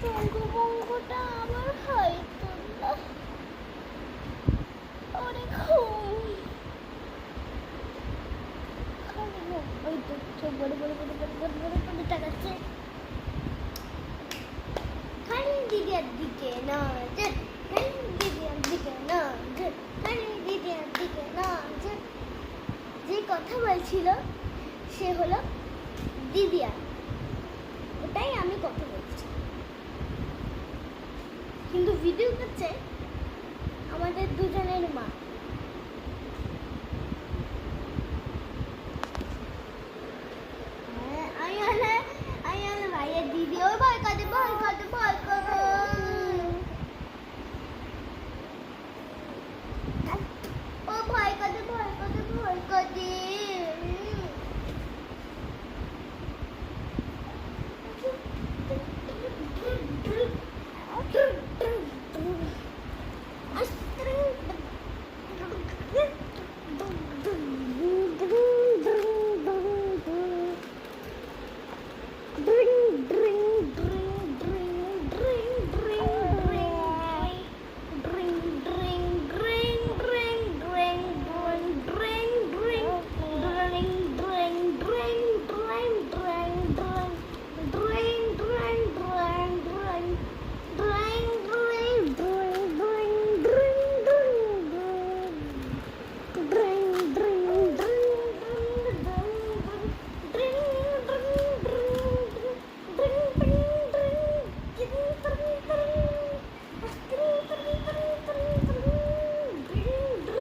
বঙ্গটা আমার হয়তো না অনেক ঘুম। ওই তো চোখ বড় বড় বড় বড় বড় বড় করে তাকাচ্ছে খালি দিদির দিকে নজর, খালি দিদির দিকে নজর, খালি দিদির দিকে নজর। যে কথা বলছিল সে হলো দিদিয়া, ওটাই আমি কথা বলছি, কিন্তু ভিডিও করছে আমাদের দুজনের মা।